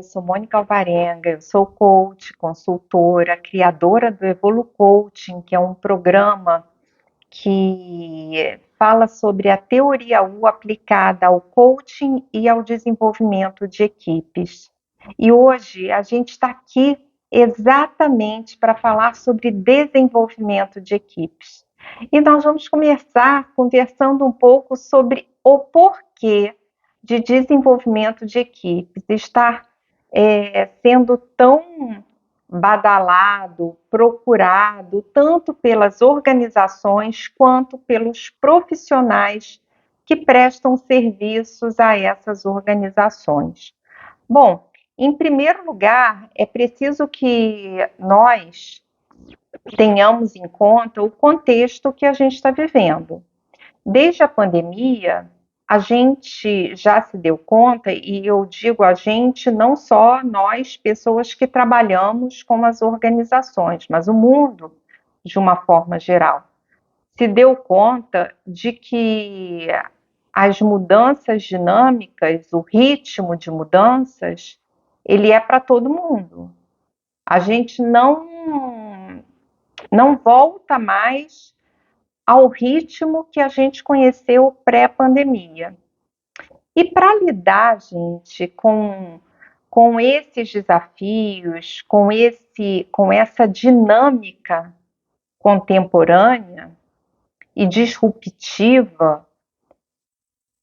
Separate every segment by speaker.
Speaker 1: Eu sou Mônica Alvarenga, eu sou coach, consultora, criadora do Evolu Coaching, que é um programa que fala sobre a teoria U aplicada ao coaching e ao desenvolvimento de equipes. E hoje a gente está aqui exatamente para falar sobre desenvolvimento de equipes. E nós vamos começar conversando um pouco sobre o porquê de desenvolvimento de equipes estar sendo tão badalado, procurado, tanto pelas organizações quanto pelos profissionais que prestam serviços a essas organizações. Bom, em primeiro lugar, é preciso que nós tenhamos em conta o contexto que a gente está vivendo. Desde a pandemia, a gente já se deu conta, e eu digo a gente, não só nós, pessoas que trabalhamos com as organizações, mas o mundo de uma forma geral, se deu conta de que as mudanças dinâmicas, o ritmo de mudanças, ele é para todo mundo. A gente não volta mais ao ritmo que a gente conheceu pré-pandemia. E para lidar, gente, com esses desafios, com essa dinâmica contemporânea e disruptiva,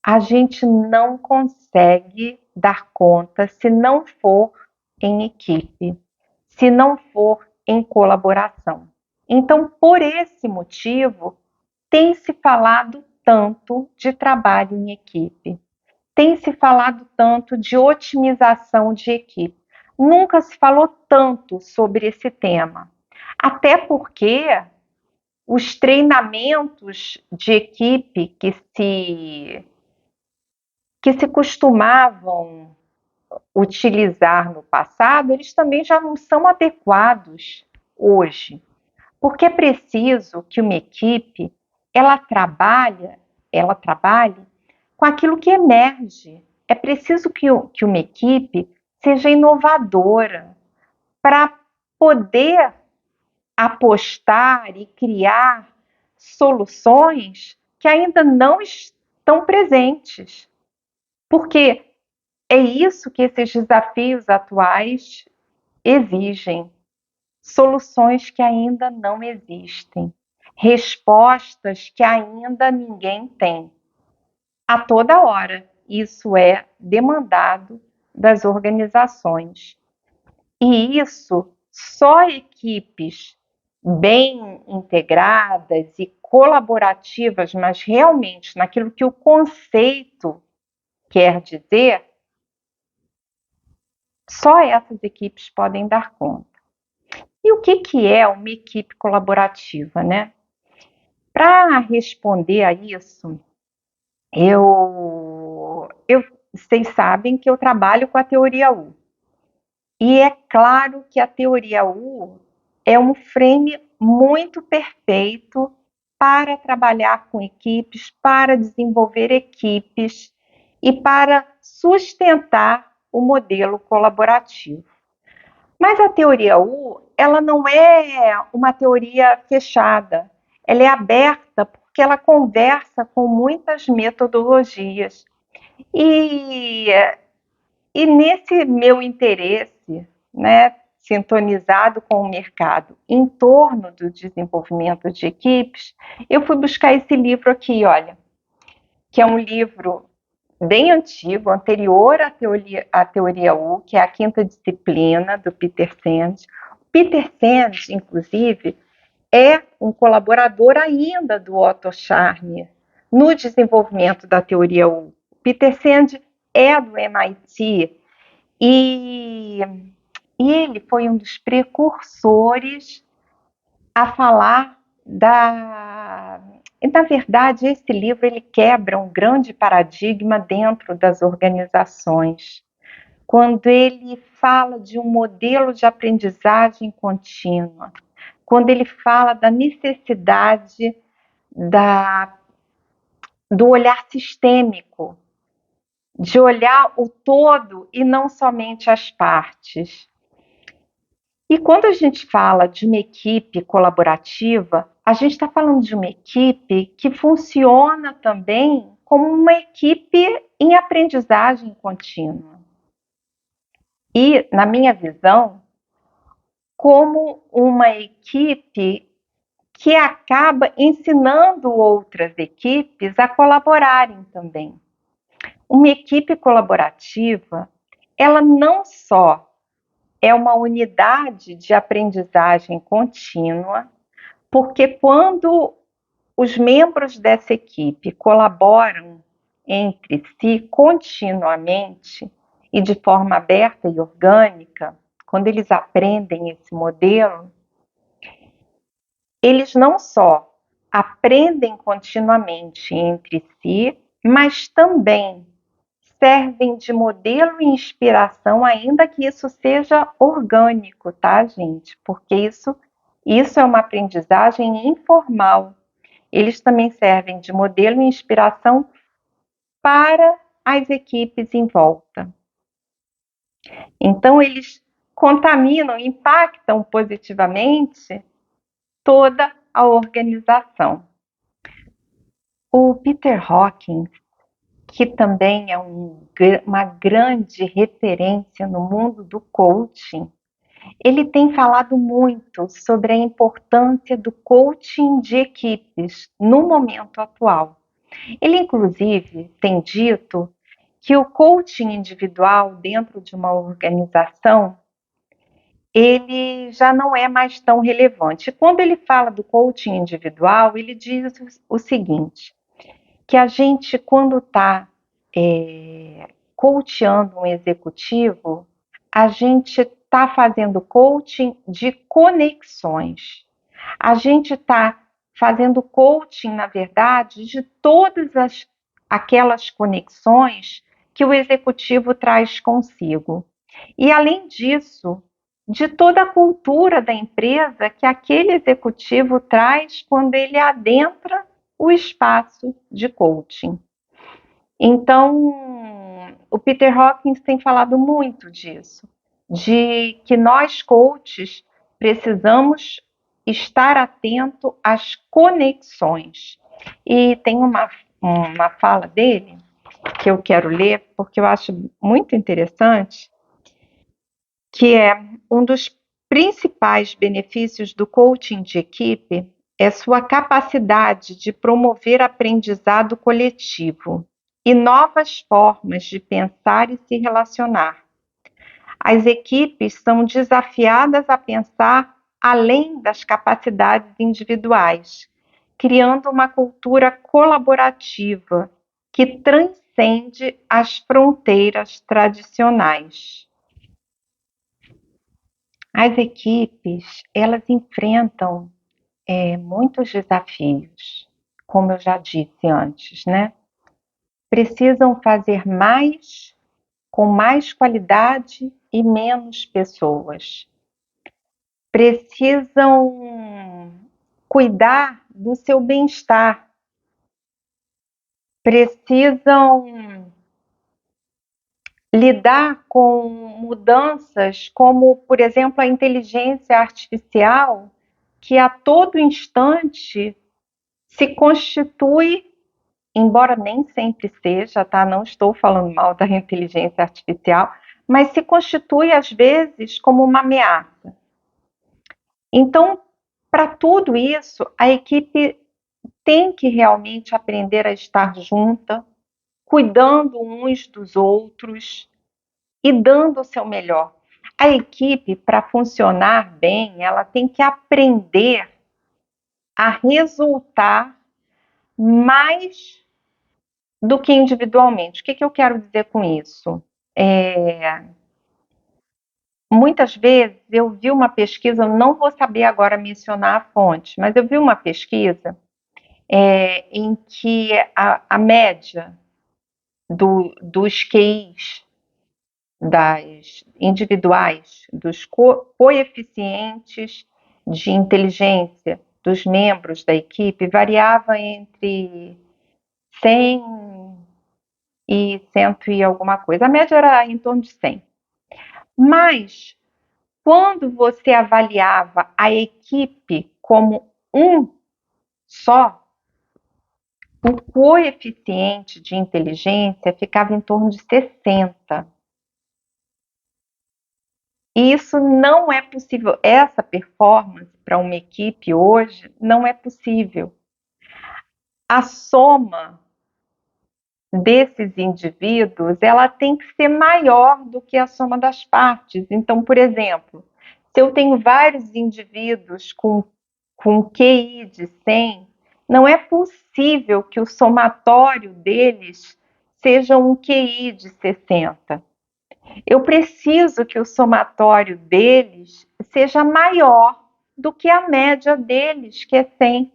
Speaker 1: a gente não consegue dar conta se não for em equipe, se não for em colaboração. Então, por esse motivo, tem se falado tanto de trabalho em equipe, tem se falado tanto de otimização de equipe. Nunca se falou tanto sobre esse tema, até porque os treinamentos de equipe que se costumavam utilizar no passado, eles também já não são adequados hoje, porque é preciso que uma equipe ela trabalhe com aquilo que emerge. É preciso que uma equipe seja inovadora para poder apostar e criar soluções que ainda não estão presentes. Porque é isso que esses desafios atuais exigem. Soluções que ainda não existem. Respostas que ainda ninguém tem. A toda hora, isso é demandado das organizações. E isso só equipes bem integradas e colaborativas, mas realmente naquilo que o conceito quer dizer, só essas equipes podem dar conta. E o que é uma equipe colaborativa, né? Para responder a isso, vocês sabem que eu trabalho com a teoria U. E é claro que a teoria U é um frame muito perfeito para trabalhar com equipes, para desenvolver equipes e para sustentar o modelo colaborativo. Mas a teoria U, ela não é uma teoria fechada, ela é aberta porque ela conversa com muitas metodologias. E, e nesse meu interesse, né, sintonizado com o mercado em torno do desenvolvimento de equipes, eu fui buscar esse livro aqui, olha, que é um livro bem antigo, anterior à teoria U, que é a quinta disciplina do Peter Senge. Peter Senge, inclusive, é um colaborador ainda do Otto Scharmer no desenvolvimento da teoria U. Peter Senge é do MIT e ele foi um dos precursores a falar da... Na verdade, esse livro ele quebra um grande paradigma dentro das organizações, quando ele fala de um modelo de aprendizagem contínua, quando ele fala da necessidade do olhar sistêmico, de olhar o todo e não somente as partes. E quando a gente fala de uma equipe colaborativa, a gente está falando de uma equipe que funciona também como uma equipe em aprendizagem contínua. E, na minha visão, como uma equipe que acaba ensinando outras equipes a colaborarem também. Uma equipe colaborativa, ela não só é uma unidade de aprendizagem contínua, porque quando os membros dessa equipe colaboram entre si continuamente e de forma aberta e orgânica, quando eles aprendem esse modelo, eles não só aprendem continuamente entre si, mas também servem de modelo e inspiração, ainda que isso seja orgânico, tá, gente? Porque isso é uma aprendizagem informal. Eles também servem de modelo e inspiração para as equipes em volta. Então, eles contaminam, impactam positivamente toda a organização. O Peter Hawkins, que também é uma grande referência no mundo do coaching, ele tem falado muito sobre a importância do coaching de equipes no momento atual. Ele, inclusive, tem dito que o coaching individual dentro de uma organização, ele já não é mais tão relevante. Quando ele fala do coaching individual, ele diz o seguinte, que a gente, quando está coachando um executivo, a gente está fazendo coaching de conexões. A gente está fazendo coaching, na verdade, de todas aquelas conexões que o executivo traz consigo. E, além disso, de toda a cultura da empresa que aquele executivo traz quando ele adentra o espaço de coaching. Então, o Peter Hawkins tem falado muito disso, de que nós coaches precisamos estar atento às conexões. E tem uma fala dele que eu quero ler, porque eu acho muito interessante, que é um dos principais benefícios do coaching de equipe é sua capacidade de promover aprendizado coletivo e novas formas de pensar e se relacionar. As equipes são desafiadas a pensar além das capacidades individuais, criando uma cultura colaborativa que transcende as fronteiras tradicionais. As equipes, elas enfrentam muitos desafios, como eu já disse antes, né? Precisam fazer mais, com mais qualidade e menos pessoas. Precisam cuidar do seu bem-estar. Precisam lidar com mudanças como, por exemplo, a inteligência artificial, que a todo instante se constitui, embora nem sempre seja, tá? Não estou falando mal da inteligência artificial, mas se constitui às vezes como uma ameaça. Então, para tudo isso, a equipe tem que realmente aprender a estar junta, cuidando uns dos outros e dando o seu melhor. A equipe, para funcionar bem, ela tem que aprender a resultar mais do que individualmente. O que eu quero dizer com isso? Muitas vezes eu vi uma pesquisa, eu não vou saber agora mencionar a fonte, mas eu vi uma pesquisa em que a média dos QIs das individuais, dos coeficientes de inteligência dos membros da equipe variava entre 100 e 100 e alguma coisa. A média era em torno de 100. Mas, quando você avaliava a equipe como um só, o coeficiente de inteligência ficava em torno de 60. E isso não é possível. Essa performance para uma equipe hoje não é possível. A soma desses indivíduos, ela tem que ser maior do que a soma das partes. Então, por exemplo, se eu tenho vários indivíduos com QI de 100, não é possível que o somatório deles seja um QI de 60. Eu preciso que o somatório deles seja maior do que a média deles, que é 100.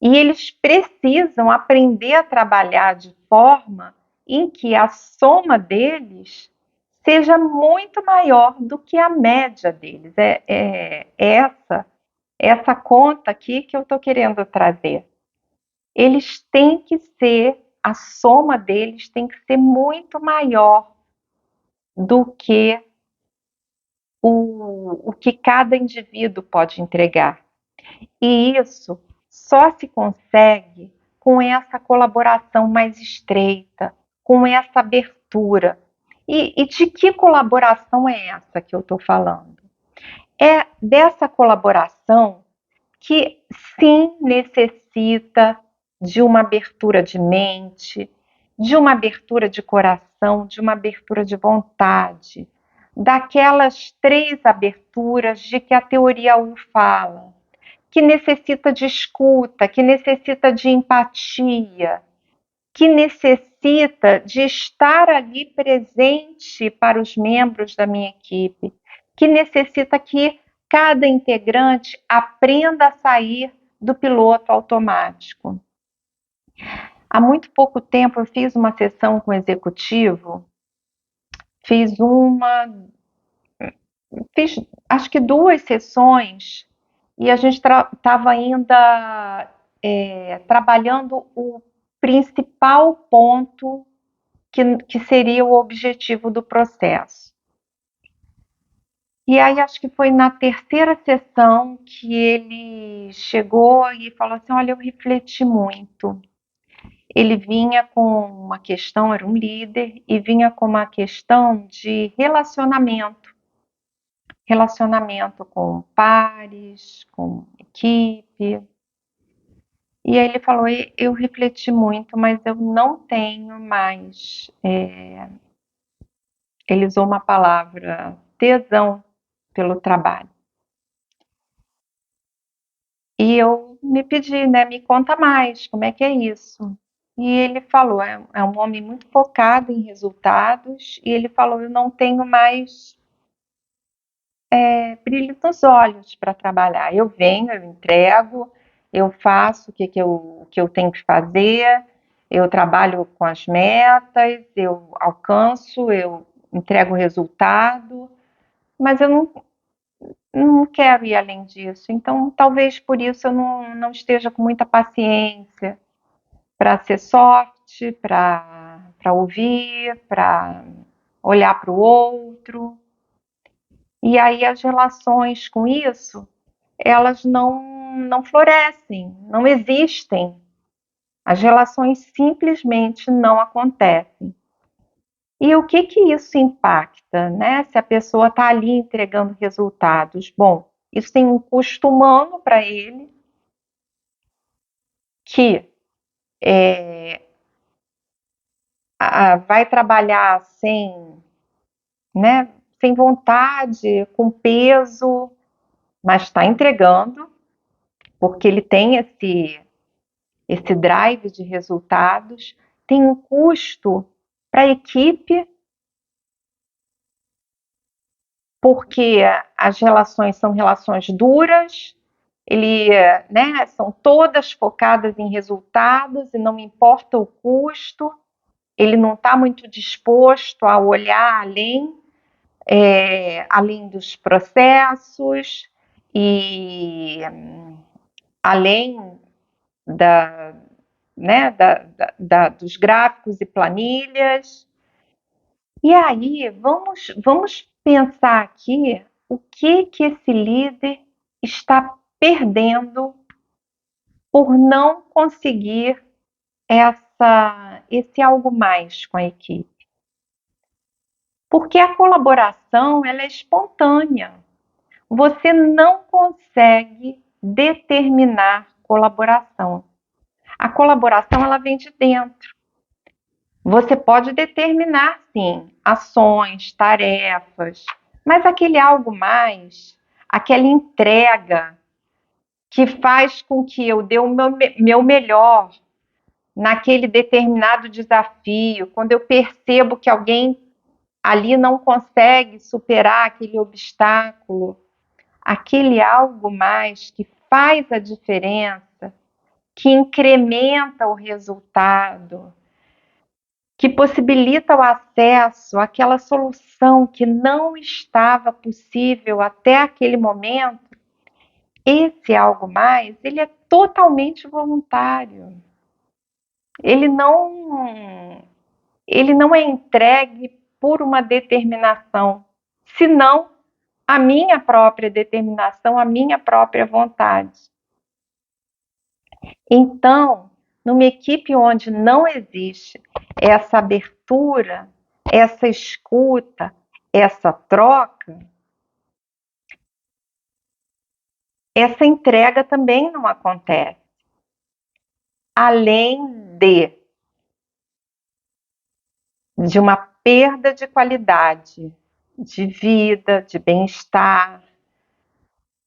Speaker 1: E eles precisam aprender a trabalhar de forma em que a soma deles seja muito maior do que a média deles. É essa conta aqui que eu estou querendo trazer. Eles têm que ser, a soma deles tem que ser muito maior do que o que cada indivíduo pode entregar. E isso só se consegue com essa colaboração mais estreita, com essa abertura. E de que colaboração é essa que eu estou falando? É dessa colaboração que sim necessita de uma abertura de mente, de uma abertura de coração, de uma abertura de vontade, daquelas 3 aberturas de que a teoria U fala, que necessita de escuta, que necessita de empatia, que necessita de estar ali presente para os membros da minha equipe, que necessita que cada integrante aprenda a sair do piloto automático. Há muito pouco tempo eu fiz uma sessão com o executivo, fiz acho que 2 sessões, e a gente estava ainda trabalhando o principal ponto que seria o objetivo do processo. E aí acho que foi na terceira sessão que ele chegou e falou assim: olha, eu refleti muito. Ele vinha com uma questão, era um líder, e vinha com uma questão de relacionamento com pares, com equipe. E aí ele falou: eu refleti muito, mas eu não tenho mais. Ele usou uma palavra, tesão pelo trabalho. E eu me pedi, né, me conta mais, como é que é isso? E ele falou, é um homem muito focado em resultados, e ele falou, eu não tenho mais brilho nos olhos para trabalhar. Eu venho, eu entrego, eu faço o que eu tenho que fazer, eu trabalho com as metas, eu alcanço, eu entrego o resultado, mas eu não quero ir além disso. Então, talvez por isso eu não esteja com muita paciência para ser soft, para ouvir, para olhar para o outro. E aí as relações com isso, elas não florescem, não existem. As relações simplesmente não acontecem. E o que isso impacta, né? Se a pessoa está ali entregando resultados. Bom, isso tem um custo humano para ele, que vai trabalhar né, sem vontade, com peso, mas está entregando, porque ele tem esse drive de resultados. Tem um custo para a equipe, porque as relações são relações duras, são todas focadas em resultados e não importa o custo, ele não está muito disposto a olhar além dos processos e além né, dos gráficos e planilhas. E aí, vamos pensar aqui o que esse líder está perdendo por não conseguir esse algo mais com a equipe. Porque a colaboração ela é espontânea. Você não consegue determinar colaboração. A colaboração ela vem de dentro. Você pode determinar, sim, ações, tarefas, mas aquele algo mais, aquela entrega que faz com que eu dê o meu melhor naquele determinado desafio, quando eu percebo que alguém ali não consegue superar aquele obstáculo, aquele algo mais que faz a diferença, que incrementa o resultado, que possibilita o acesso àquela solução que não estava possível até aquele momento, esse algo mais, ele é totalmente voluntário. Ele não é entregue por uma determinação, senão a minha própria determinação, a minha própria vontade. Então, numa equipe onde não existe essa abertura, essa escuta, essa troca, essa entrega também não acontece. Além de uma perda de qualidade de vida, de bem-estar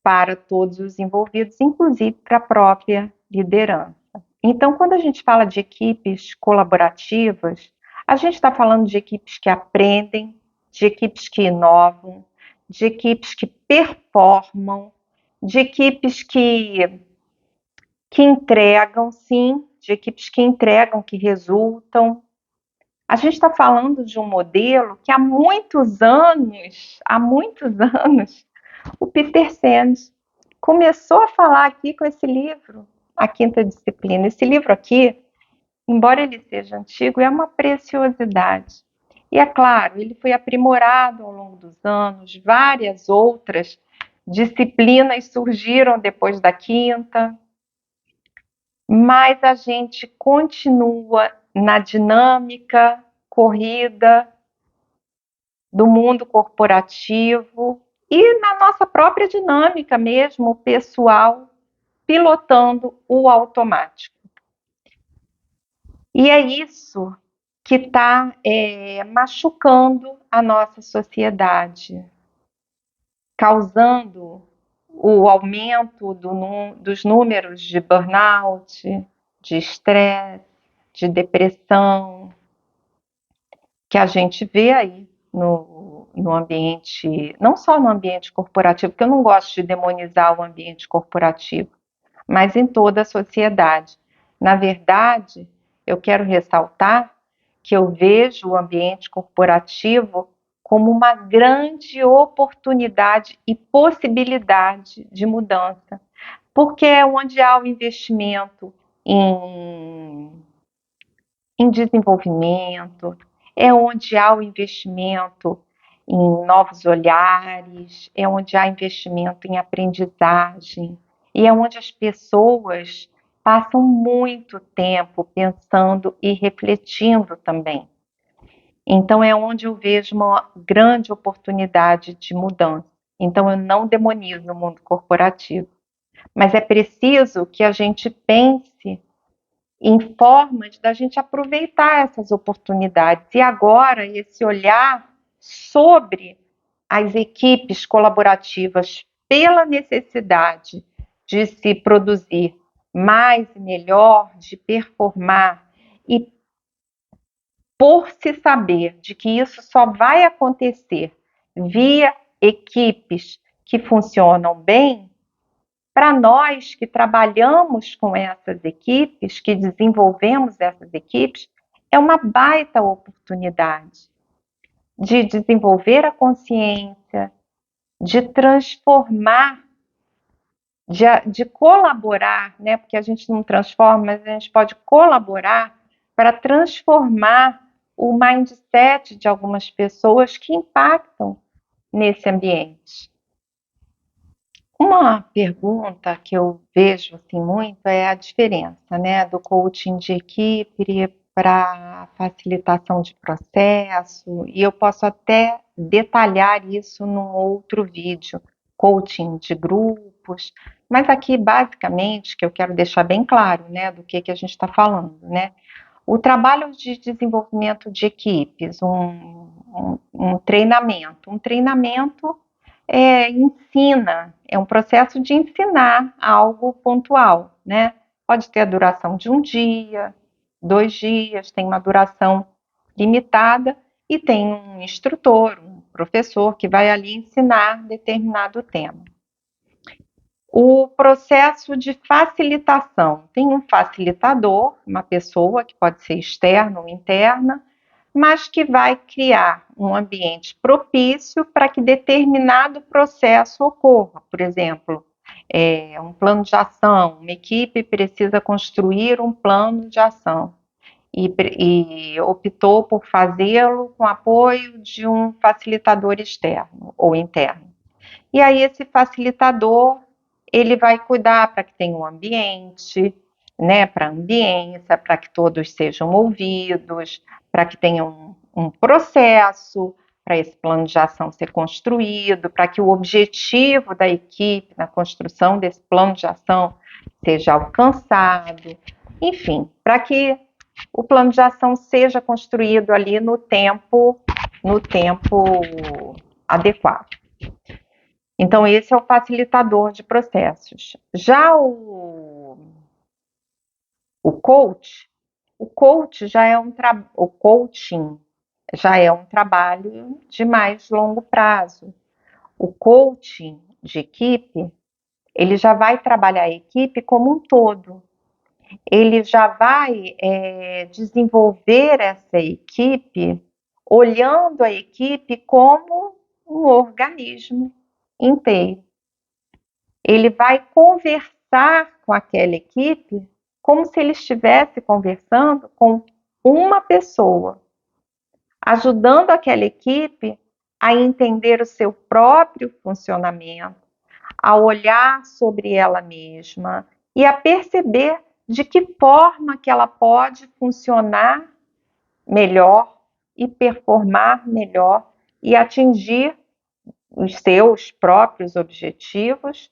Speaker 1: para todos os envolvidos, inclusive para a própria liderança. Então, quando a gente fala de equipes colaborativas, a gente está falando de equipes que aprendem, de equipes que inovam, de equipes que performam, de equipes que entregam, sim, de equipes que entregam, que resultam. A gente está falando de um modelo que há muitos anos, o Peter Senge começou a falar aqui com esse livro, A Quinta Disciplina. Esse livro aqui, embora ele seja antigo, é uma preciosidade. E é claro, ele foi aprimorado ao longo dos anos, várias outras disciplinas surgiram depois da quinta, mas a gente continua na dinâmica corrida do mundo corporativo e na nossa própria dinâmica mesmo, pessoal, pilotando o automático. E é isso que está machucando a nossa sociedade, causando o aumento dos números de burnout, de estresse, de depressão, que a gente vê aí no ambiente, não só no ambiente corporativo, porque eu não gosto de demonizar o ambiente corporativo, mas em toda a sociedade. Na verdade, eu quero ressaltar que eu vejo o ambiente corporativo como uma grande oportunidade e possibilidade de mudança, porque é onde há o investimento em desenvolvimento, é onde há o investimento em novos olhares, é onde há investimento em aprendizagem, e é onde as pessoas passam muito tempo pensando e refletindo também. Então, é onde eu vejo uma grande oportunidade de mudança. Então, eu não demonizo o mundo corporativo, mas é preciso que a gente pense em formas da gente aproveitar essas oportunidades. E agora, esse olhar sobre as equipes colaborativas pela necessidade de se produzir mais e melhor, de performar, e por se saber de que isso só vai acontecer via equipes que funcionam bem, para nós que trabalhamos com essas equipes, que desenvolvemos essas equipes, é uma baita oportunidade de desenvolver a consciência, de transformar de colaborar, né? Porque a gente não transforma, mas a gente pode colaborar para transformar o mindset de algumas pessoas que impactam nesse ambiente. Uma pergunta que eu vejo assim, muito é a diferença, né, do coaching de equipe para facilitação de processo, e eu posso até detalhar isso num outro vídeo, coaching de grupos, mas aqui basicamente, que eu quero deixar bem claro, né, do que a gente está falando, né, o trabalho de desenvolvimento de equipes, um treinamento. Um treinamento ensina, é um processo de ensinar algo pontual, né? Pode ter a duração de um dia, 2 dias, tem uma duração limitada e tem um instrutor, um professor que vai ali ensinar determinado tema. O processo de facilitação. Tem um facilitador, uma pessoa que pode ser externa ou interna, mas que vai criar um ambiente propício para que determinado processo ocorra. Por exemplo, um plano de ação, uma equipe precisa construir um plano de ação e optou por fazê-lo com apoio de um facilitador externo ou interno. E aí esse facilitador, ele vai cuidar para que tenha um ambiente, né, para a ambiência, para que todos sejam ouvidos, para que tenha um processo, para esse plano de ação ser construído, para que o objetivo da equipe na construção desse plano de ação seja alcançado, enfim, para que o plano de ação seja construído ali no tempo adequado. Então, esse é o facilitador de processos. Já o coach já é o coaching já é um trabalho de mais longo prazo. O coaching de equipe, ele já vai trabalhar a equipe como um todo. Ele já vai desenvolver essa equipe olhando a equipe como um organismo inteiro. Ele vai conversar com aquela equipe como se ele estivesse conversando com uma pessoa, ajudando aquela equipe a entender o seu próprio funcionamento, a olhar sobre ela mesma e a perceber de que forma que ela pode funcionar melhor e performar melhor e atingir os seus próprios objetivos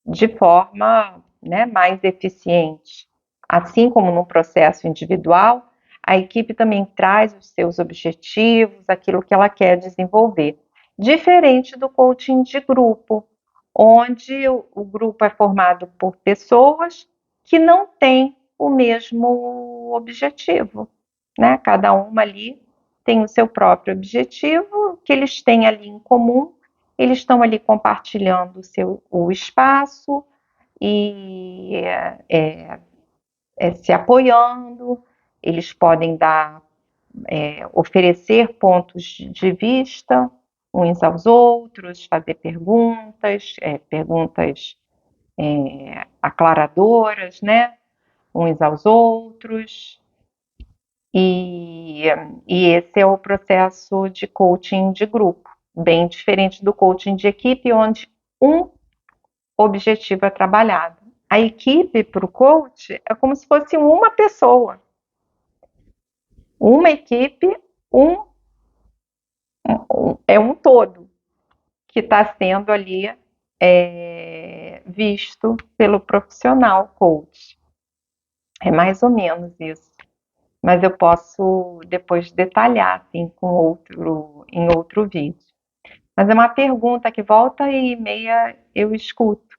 Speaker 1: de forma, né, mais eficiente. Assim como no processo individual, a equipe também traz os seus objetivos, aquilo que ela quer desenvolver. Diferente do coaching de grupo, onde o grupo é formado por pessoas que não têm o mesmo objetivo, né? Cada uma ali tem o seu próprio objetivo, que eles têm ali em comum, eles estão ali compartilhando o espaço e se apoiando, eles podem oferecer pontos de vista uns aos outros, fazer perguntas aclaradoras, né, uns aos outros. E esse é o processo de coaching de grupo, bem diferente do coaching de equipe, onde um objetivo é trabalhado. A equipe para o coach é como se fosse uma pessoa. Uma equipe, é um todo que está sendo ali visto pelo profissional coach. É mais ou menos isso. Mas eu posso depois detalhar assim, em outro vídeo. Mas é uma pergunta que volta e meia eu escuto.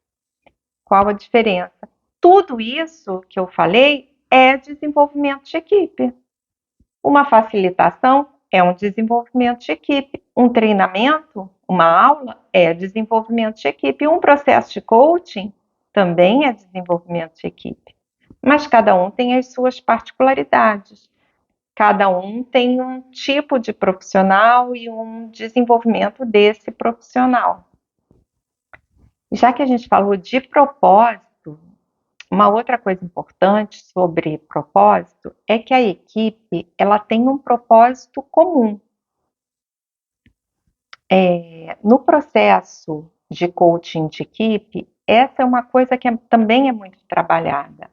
Speaker 1: Qual a diferença? Tudo isso que eu falei é desenvolvimento de equipe. Uma facilitação é um desenvolvimento de equipe. Um treinamento, uma aula, é desenvolvimento de equipe. Um processo de coaching também é desenvolvimento de equipe. Mas cada um tem as suas particularidades. Cada um tem um tipo de profissional e um desenvolvimento desse profissional. Já que a gente falou de propósito, uma outra coisa importante sobre propósito é que a equipe ela tem um propósito comum. No processo de coaching de equipe, essa é uma coisa que também é muito trabalhada.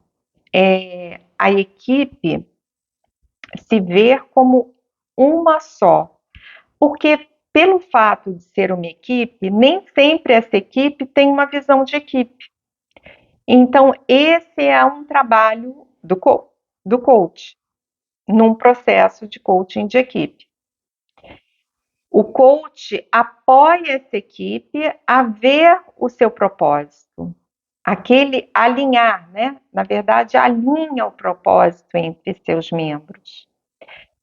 Speaker 1: A equipe se ver como uma só, porque pelo fato de ser uma equipe, nem sempre essa equipe tem uma visão de equipe. Então, esse é um trabalho do coach, num processo de coaching de equipe. O coach apoia essa equipe a ver o seu propósito, aquele alinhar, né? Na verdade, alinha o propósito entre seus membros,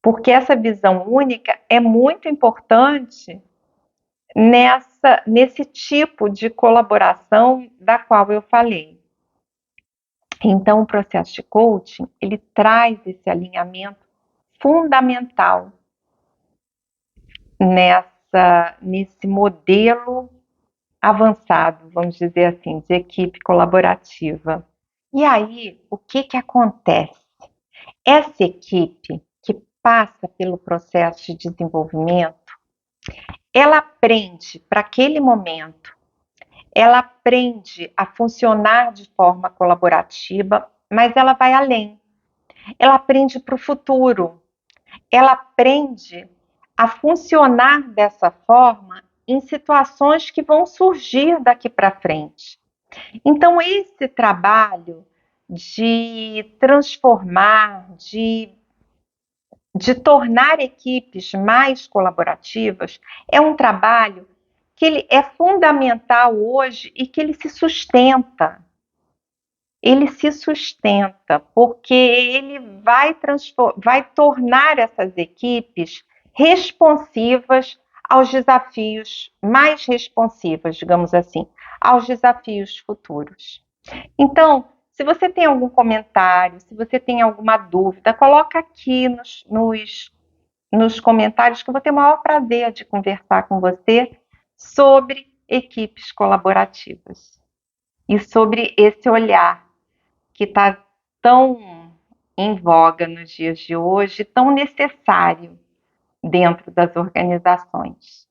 Speaker 1: porque essa visão única é muito importante nesse tipo de colaboração da qual eu falei. Então, o processo de coaching, ele traz esse alinhamento fundamental nesse modelo avançado, vamos dizer assim, de equipe colaborativa. E aí, o que que acontece? Essa equipe que passa pelo processo de desenvolvimento, ela aprende para aquele momento, ela aprende a funcionar de forma colaborativa, mas ela vai além. Ela aprende para o futuro. Ela aprende a funcionar dessa forma em situações que vão surgir daqui para frente. Então, esse trabalho de transformar, de tornar equipes mais colaborativas, é um trabalho que ele é fundamental hoje e que ele se sustenta. Ele se sustenta porque ele vai tornar essas equipes responsivas aos desafios, mais responsivas, digamos assim, aos desafios futuros. Então, se você tem algum comentário, se você tem alguma dúvida, coloca aqui nos comentários que eu vou ter o maior prazer de conversar com você sobre equipes colaborativas e sobre esse olhar que está tão em voga nos dias de hoje, tão necessário dentro das organizações.